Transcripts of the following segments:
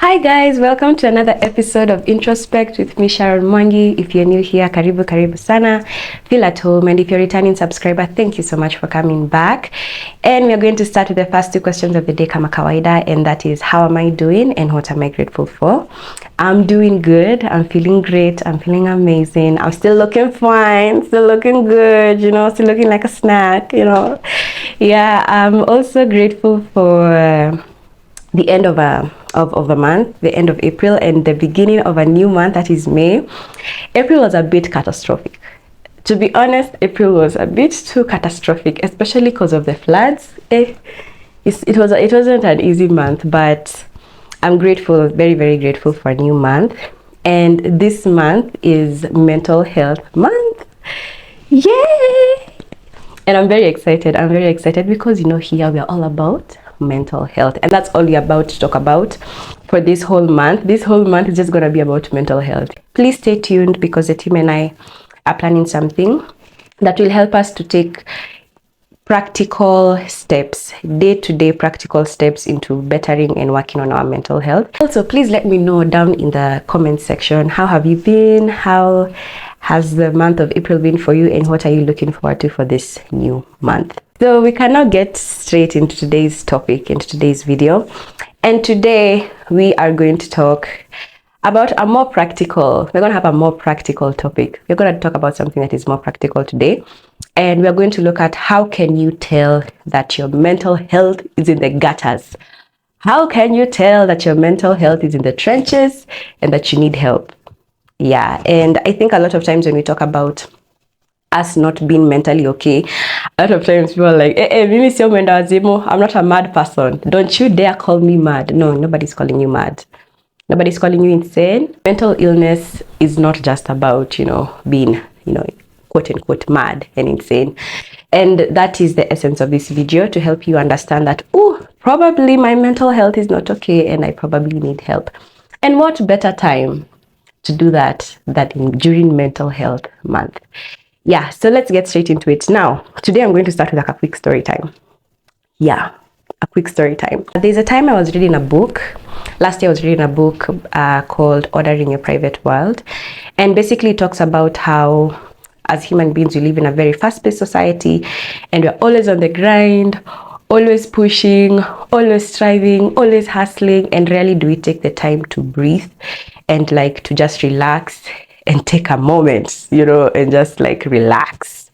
Hi guys, welcome to another episode of Introspect with me, Sharon Mwangi. If you're new here, karibu sana. Feel at home, and if you're a returning subscriber, thank you so much for coming back. And we're going to start with the first two questions of the day, kama kawaida, and that is, how am I doing and what am I grateful for? I'm doing good. I'm feeling great. I'm feeling amazing. I'm still looking fine, still looking good, still looking like a snack, Yeah, I'm also grateful for the end of a month, the end of April, and the beginning of a new month, that is May. April was a bit catastrophic. To be honest, April was a bit too catastrophic, especially because of the floods. It wasn't an easy month, but I'm grateful, very, very grateful for a new month. And this month is Mental Health Month. Yay! And I'm very excited. I'm very excited because, here we are all about mental health. And that's all we're about to talk about for this whole month. This whole month is just going to be about mental health. Please stay tuned because the team and I are planning something that will help us to take practical steps, day-to-day practical steps into bettering and working on our mental health. Also, please let me know down in the comment section, how have you been? How has the month of April been for you, and what are you looking forward to for this new month? So we can now get straight into today's topic, into today's video. And today we are going to talk about we're going to have a more practical topic. We're going to talk about something that is more practical today. And we're going to look at how can you tell that your mental health is in the gutters? How can you tell that your mental health is in the trenches and that you need help? Yeah, and I think a lot of times when we talk about us not being mentally okay, a lot of times people are like, mimi sio mwenda wazimu, I'm not a mad person. Don't you dare call me mad. No, nobody's calling you mad. Nobody's calling you insane. Mental illness is not just about, being, quote unquote mad and insane. And that is the essence of this video, to help you understand that, probably my mental health is not okay and I probably need help. And what better time to do that than during Mental Health Month? Yeah, so let's get straight into it. Now, today I'm going to start with a quick story time. Yeah, a quick story time. There's a time I was reading a book. Last year I was reading a book called Ordering Your Private World. And basically it talks about how as human beings we live in a very fast-paced society, and we're always on the grind, always pushing, always striving, always hustling, and rarely do we take the time to breathe and to just relax and take a moment, and just relax.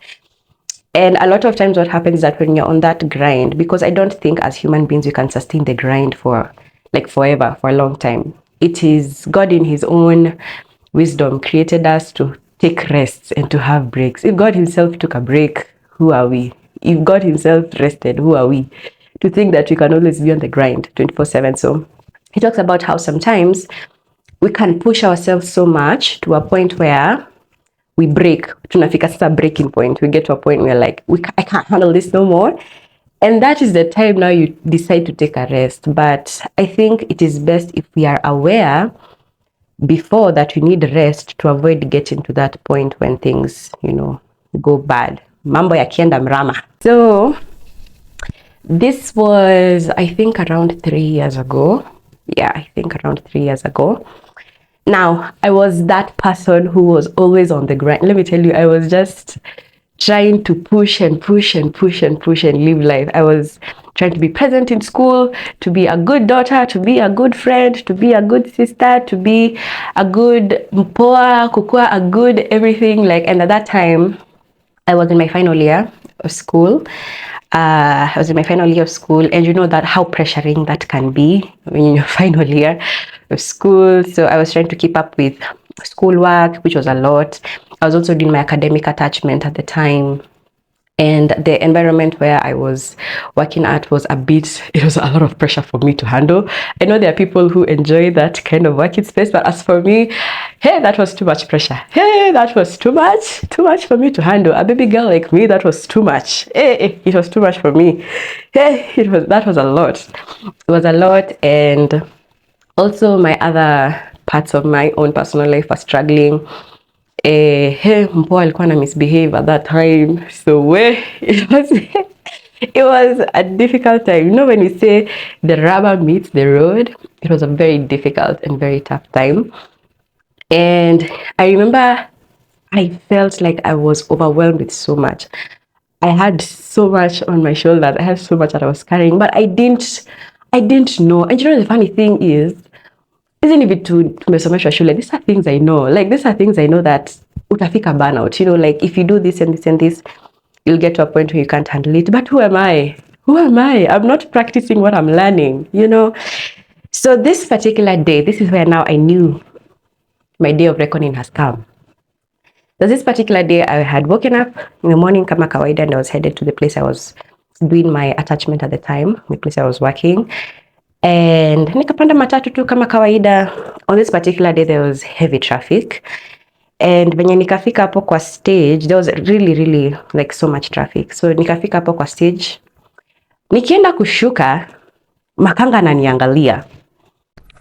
And a lot of times what happens is that when you're on that grind, because I don't think as human beings we can sustain the grind for forever, for a long time. It is God in his own wisdom created us to take rests and to have breaks. If God himself took a break, who are we? If God himself rested, who are we? To think that we can always be on the grind 24/7. So he talks about how sometimes we can push ourselves so much to a point where we break. Tunafika sasa breaking point. We get to a point where I can't handle this no more. And that is the time now you decide to take a rest. But I think it is best if we are aware before that we need rest, to avoid getting to that point when things, go bad. Mambo yakienda mrama. So this was, I think, around 3 years ago. Yeah, I think around 3 years ago. Now, I was that person who was always on the grind. Let me tell you, I was just trying to push and push and push and push and live life. I was trying to be present in school, to be a good daughter, to be a good friend, to be a good sister, to be a good mpoa, kukua, a good everything. And at that time, I was in my final year of school. And you know that how pressuring that can be when you're final year of school. So I was trying to keep up with schoolwork, which was a lot. I was also doing my academic attachment at the time. And the environment where I was working at was it was a lot of pressure for me to handle. I know there are people who enjoy that kind of working space, but as for me, hey, that was too much pressure. Hey, that was too much for me to handle. A baby girl like me, that was too much. Hey, it was too much for me. Hey, that was a lot. It was a lot, and also my other parts of my own personal life were struggling. Mpoa alikuwa na misbehave at that time, so it It was a difficult time. You know, when you say the rubber meets the road, it was a very difficult and very tough time. And I remember I felt like I was overwhelmed with so much. I had so much on my shoulders. I had so much that I was carrying, but I didn't know. And you know, the funny thing is, isn't it to tumesomeshwa shule, these are things I know. Like, these are things I know that utafika burnout. You know, like if you do this and this and this, you'll get to a point where you can't handle it. But who am I? Who am I? I'm not practicing what I'm learning, you know? So this particular day, this is where now I knew my day of reckoning has come. So this particular day, I had woken up in the morning kama kawaida, and I was headed to the place I was doing my attachment at the time, the place I was working. And nikapanda matatu tu kama kawaida. On this particular day, there was heavy traffic. And venye nikafika hapo kwa stage, there was really like so much traffic. So nikafika hapo kwa stage, nikienda kushuka, makanga ananiangalia.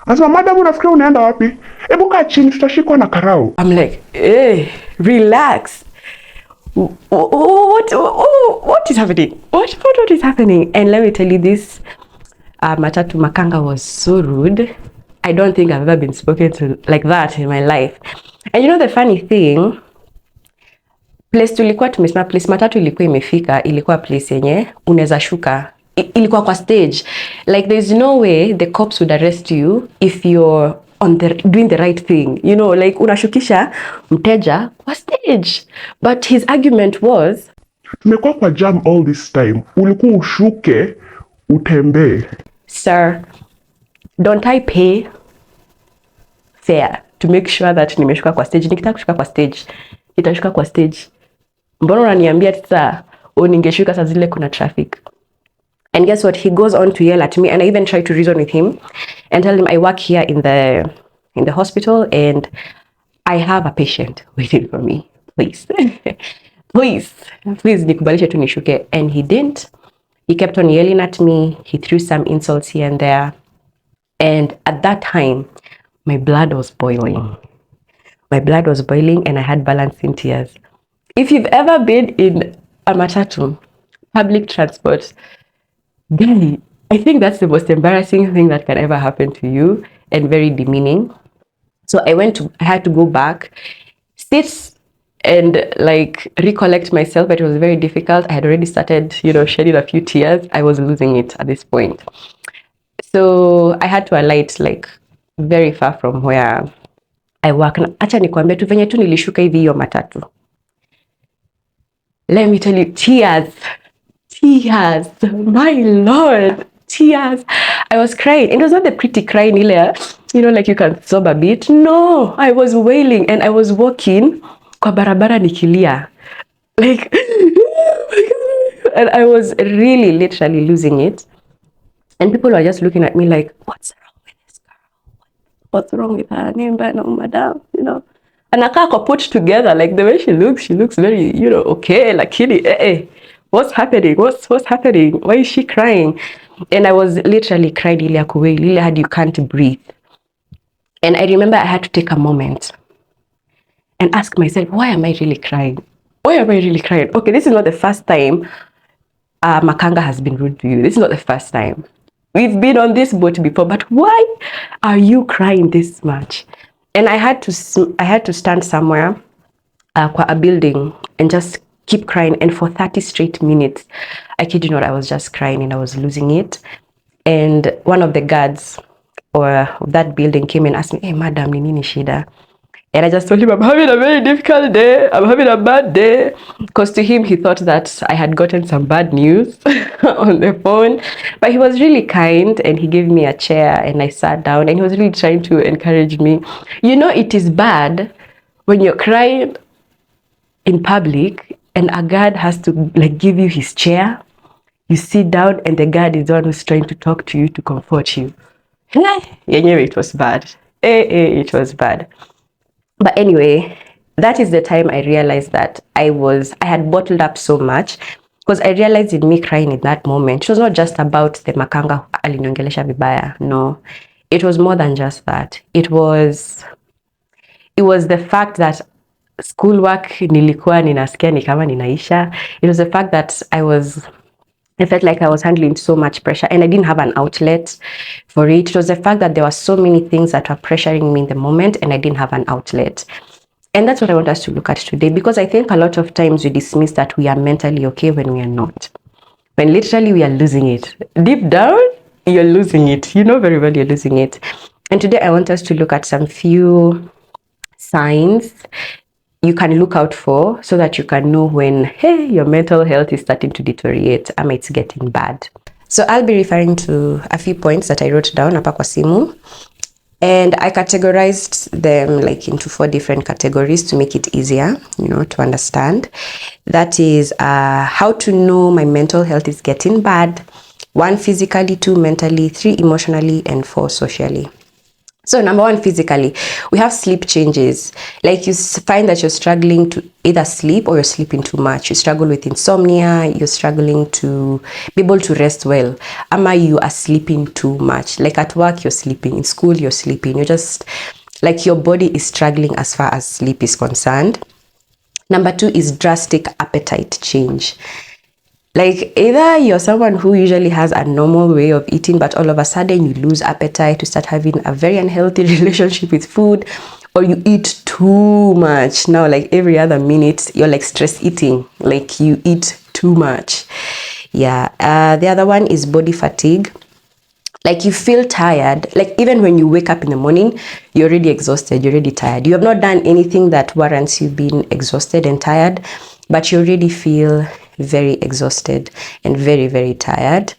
Asema, madam, unafikiri unaenda wapi? Hebu kaa chini, tutashikwa na karau. I'm like, hey, relax. What is happening? What is happening? And let me tell you this, matatu makanga was so rude. I don't think I've ever been spoken to like that in my life. And you know the funny thing, place tulikuwa tumesimama, place matatu ilikuwa imefika, ilikuwa place yenye unaweza shuka, ilikuwa kwa stage. Like there's no way the cops would arrest you if you're doing the right thing, you know, like unashukisha mteja kwa stage. But his argument was, tumekuwa kwa jam all this time, ulikuwa ushuke utembee. Sir, don't I pay fare to make sure that nimeshuka kwa stage? Nikitaka kushuka kwa stage, nitashuka kwa stage. Mbona unaniambia sasa ningeshuka saa zile kuna traffic? And guess what? He goes on to yell at me, and I even tried to reason with him and tell him I work here in the hospital and I have a patient waiting for me. Please, please nikubalishe tu nishuke. And he didn't. He kept on yelling at me. He threw some insults here and there. And at that time, my blood was boiling. My blood was boiling and I had balancing tears. If you've ever been in a matatu, public transport, guy, I think that's the most embarrassing thing that can ever happen to you and very demeaning. So I had to go back, sit and like recollect myself, but it was very difficult. I had already started, you know, shedding a few tears. I was losing it at this point. So I had to alight like very far from where I work. Na acha nikwambie tu venye tu nilishuka hivi hiyo matatu. Let me tell you, tears, my Lord, tears. I was crying. It was not the pretty crying, you know, like you can sob a bit. No, I was wailing and I was walking kwa barabara nikilia. Like, and I was really literally losing it. And people were just looking at me like, what's wrong with this girl? What's wrong with her? No, madam, you know. And Akako put together, like the way she looks very, you know, okay, like, what's happening? What's happening? Why is she crying? And I was literally crying, Lily had you can't breathe. And I remember I had to take a moment and ask myself, why am I really crying? Why am I really crying? Okay, this is not the first time Makanga has been rude to you. This is not the first time. We've been on this boat before, but why are you crying this much? And I had to stand somewhere, kwa a building, and just keep crying. And for 30 straight minutes, I kid you not, I was just crying and I was losing it. And one of the guards of that building came and asked me, hey, madam, ni nini shida? And I just told him, I'm having a very difficult day. I'm having a bad day. Because to him, he thought that I had gotten some bad news on the phone. But he was really kind and he gave me a chair and I sat down and he was really trying to encourage me. You know, it is bad when you're crying in public and a guard has to like give you his chair. You sit down and the guard is the one who's trying to talk to you to comfort you. It was bad. It was bad. But anyway, that is the time I realized that I had bottled up so much, because I realized in me crying in that moment, it was not just about the makanga aliniongelesha vibaya. No, it was more than just that. It was the fact that schoolwork nilikuwa ninasikia ni kama ninaisha. It was the fact that I was I felt like I was handling so much pressure and I didn't have an outlet for it. It was the fact that there were so many things that were pressuring me in the moment and I didn't have an outlet. And that's what I want us to look at today, because I think a lot of times we dismiss that we are mentally okay when we are not. When literally we are losing it. Deep down, you're losing it. You know very well you're losing it. And today I want us to look at some few signs you can look out for so that you can know when, hey, your mental health is starting to deteriorate and it's getting bad. So I'll be referring to a few points that I wrote down hapa kwa simu, and I categorized them like into 4 different categories to make it easier, to understand. That is how to know my mental health is getting bad. 1, physically. 2, mentally. 3, emotionally. And 4, socially. So number 1, physically, we have sleep changes. Like you find that you're struggling to either sleep or you're sleeping too much. You struggle with insomnia, you're struggling to be able to rest well. Ama you are sleeping too much. Like at work, you're sleeping. In school, you're sleeping. You're just like your body is struggling as far as sleep is concerned. Number 2 is drastic appetite change. Like either you're someone who usually has a normal way of eating, but all of a sudden you lose appetite, you start having a very unhealthy relationship with food, or you eat too much. Now, like every other minute, you're like stress eating, like you eat too much. Yeah. The other one is body fatigue. Like you feel tired, like even when you wake up in the morning, you're already exhausted, you're already tired. You have not done anything that warrants you being exhausted and tired, but you already feel very exhausted and very, very tired.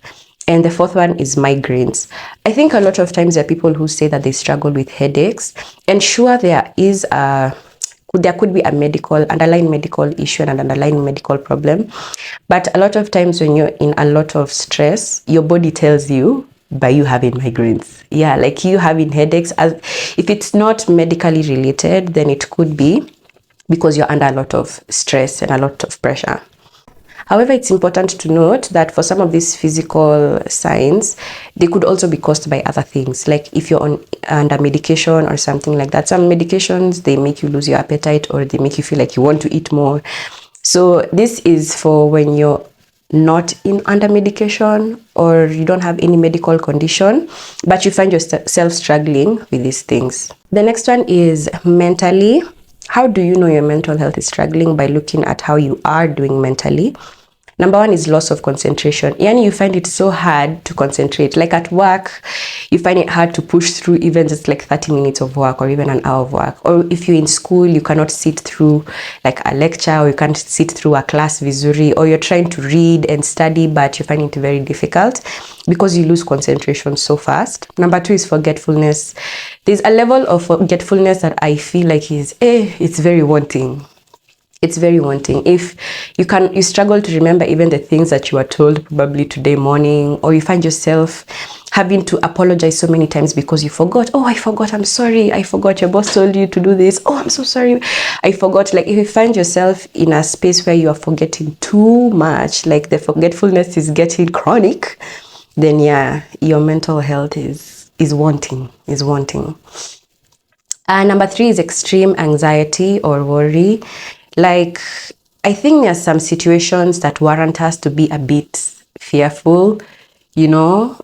And the 4th one is migraines. I think a lot of times there are people who say that they struggle with headaches, and sure, there could be a underlying medical issue and an underlying medical problem. But a lot of times when you're in a lot of stress, your body tells you by you having migraines. Yeah, like you having headaches. If it's not medically related, then it could be because you're under a lot of stress and a lot of pressure. However, it's important to note that for some of these physical signs, they could also be caused by other things. Like if you're under medication or something like that. Some medications, they make you lose your appetite or they make you feel like you want to eat more. So this is for when you're not under medication or you don't have any medical condition, but you find yourself struggling with these things. The next one is mentally. How do you know your mental health is struggling? By looking at how you are doing mentally. Number 1 is loss of concentration. Yani you find it so hard to concentrate. Like at work, you find it hard to push through even just like 30 minutes of work or even an hour of work. Or if you're in school, you cannot sit through like a lecture, or you can't sit through a class vizuri, or you're trying to read and study, but you find it very difficult because you lose concentration so fast. Number 2 is forgetfulness. There's a level of forgetfulness that I feel like it's very wanting. It's very wanting. If you struggle to remember even the things that you were told probably today morning, or you find yourself having to apologize so many times because you forgot. Oh, I forgot. I'm sorry. I forgot. Your boss told you to do this. Oh, I'm so sorry. I forgot. Like if you find yourself in a space where you are forgetting too much, like the forgetfulness is getting chronic, then yeah, your mental health is wanting. Number 3 is extreme anxiety or worry. Like, I think there are some situations that warrant us to be a bit fearful,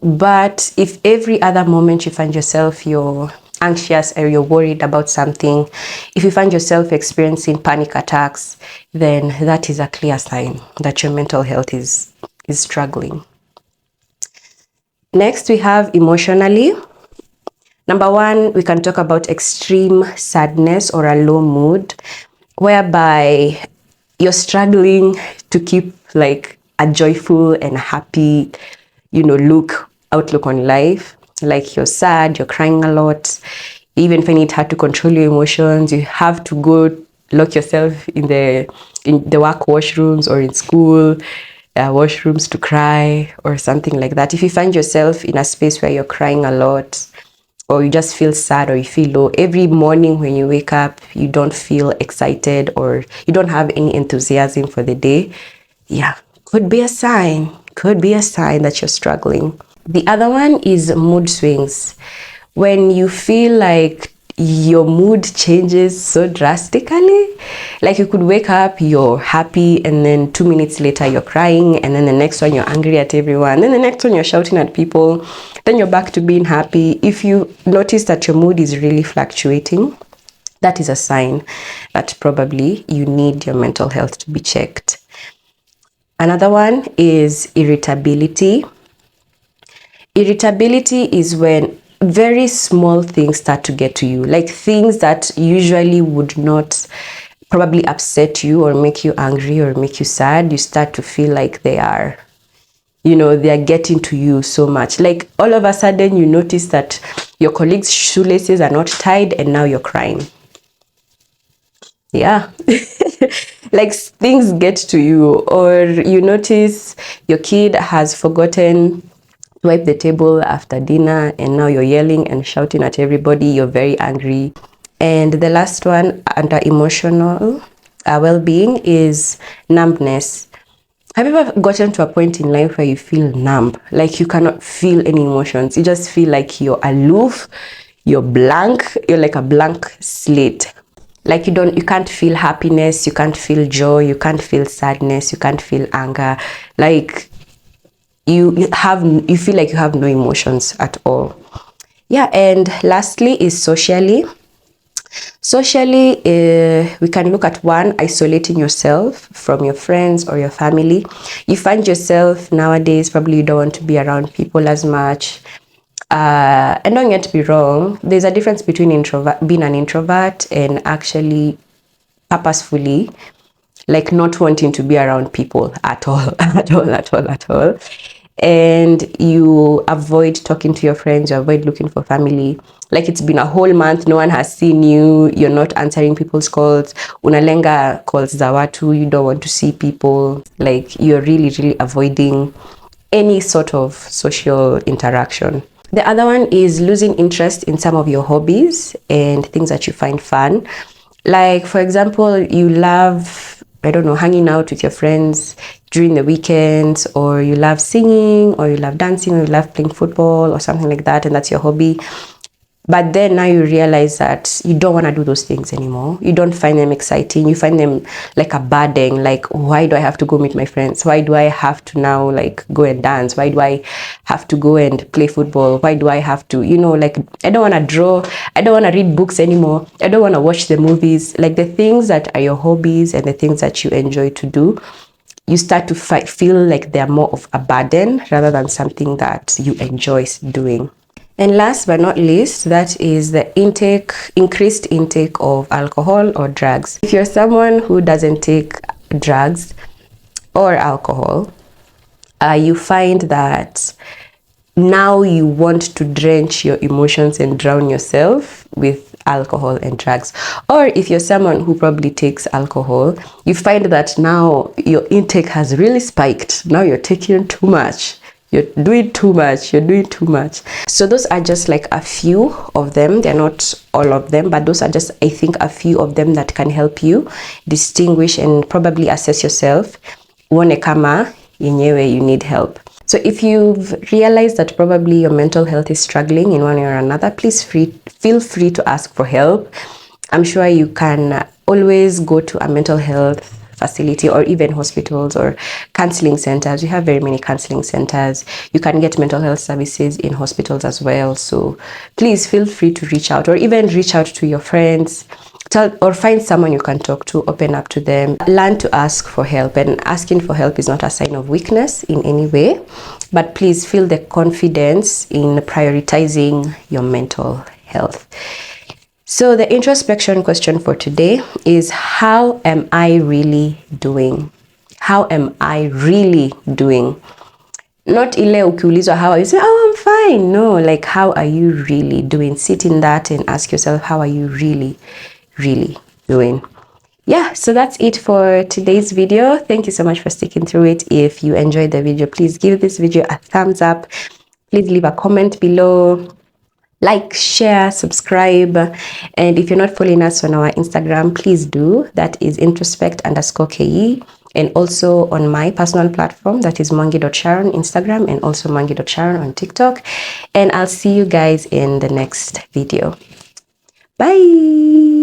but if every other moment you find yourself you're anxious or you're worried about something, if you find yourself experiencing panic attacks, then that is a clear sign that your mental health is struggling. Next, we have emotionally. Number 1, we can talk about extreme sadness or a low mood, whereby you're struggling to keep like a joyful and happy, outlook on life. Like you're sad, you're crying a lot, you even find it hard to control your emotions. You have to go lock yourself in the work washrooms or in school washrooms to cry or something like that. If you find yourself in a space where you're crying a lot, or you just feel sad or you feel low, every morning when you wake up, you don't feel excited or you don't have any enthusiasm for the day, yeah, could be a sign that you're struggling. The other one is mood swings. When you feel like your mood changes so drastically. Like you could wake up, you're happy, and then 2 minutes later you're crying, and then the next one you're angry at everyone, then the next one you're shouting at people, then you're back to being happy. If you notice that your mood is really fluctuating, that is a sign that probably you need your mental health to be checked. Another one is irritability. Irritability is when very small things start to get to you, like things that usually would not probably upset you or make you angry or make you sad. You start to feel like they are getting to you so much. Like all of a sudden you notice that your colleagues' shoelaces are not tied and now you're crying. Yeah. Like things get to you, or you notice your kid has forgotten to wipe the table after dinner and now you're yelling and shouting at everybody. You're very angry. And the last one under emotional well-being is numbness. Have you ever gotten to a point in life where you feel numb, like you cannot feel any emotions? You just feel like you're aloof, you're blank, you're like a blank slate. Like you can't feel happiness, you can't feel joy, you can't feel sadness, you can't feel anger. Like you feel like you have no emotions at all. Yeah. And lastly is socially. Socially, we can look at one, isolating yourself from your friends or your family. You find yourself nowadays, probably you don't want to be around people as much. And don't get me wrong, there's a difference between being an introvert and actually purposefully like not wanting to be around people at all, at all. And you avoid talking to your friends, you avoid looking for family. Like it's been a whole month, no one has seen you, you're not answering people's calls, unalenga calls za watu, you don't want to see people. Like you're really avoiding any sort of social interaction. The other one is losing interest in some of your hobbies and things that you find fun. Like, for example, you love, I don't know, hanging out with your friends during the weekends, or you love singing, or you love dancing, or you love playing football, or something like that, and that's your hobby. But then now you realize that you don't want to do those things anymore. You don't find them exciting. You find them like a burden. Like, why do I have to go meet my friends? Why do I have to now like go and dance? Why do I have to go and play football? Why do I have to, like, I don't want to draw. I don't want to read books anymore. I don't want to watch the movies. Like the things that are your hobbies and the things that you enjoy to do, you start to feel like they're more of a burden rather than something that you enjoy doing. And last but not least, that is the increased intake of alcohol or drugs. If you're someone who doesn't take drugs or alcohol, you find that now you want to drench your emotions and drown yourself with alcohol and drugs. Or if you're someone who probably takes alcohol, you find that now your intake has really spiked. Now you're taking too much. You're doing too much. So those are just like a few of them. They're not all of them, but those are just, I think, a few of them that can help you distinguish and probably assess yourself. Uone kama yenyewe you need help. So if you've realized that probably your mental health is struggling in one way or another, please feel free to ask for help. I'm sure you can always go to a mental health facility or even hospitals or counseling centers. We have very many counseling centers. You can get mental health services in hospitals as well. So please feel free to reach out, or even reach out to your friends. Or find someone you can talk to, open up to them. Learn to ask for help, and asking for help is not a sign of weakness in any way, but please feel the confidence in prioritizing your mental health. So the introspection question for today is, how am I really doing? How am I really doing? Not ile ukiulizwa how are you, say, oh, I'm fine. No, like, how are you really doing? Sit in that and ask yourself, how are you really doing? Yeah, so that's it for today's video. Thank you so much for sticking through it. If you enjoyed the video, please give this video a thumbs up. Please leave a comment below. Like, share, subscribe. And if you're not following us on our Instagram, please do. That is introspect_ke. And also on my personal platform, that is Mwangi.Sharon on Instagram, and also Mwangi.Sharon on TikTok. And I'll see you guys in the next video. Bye.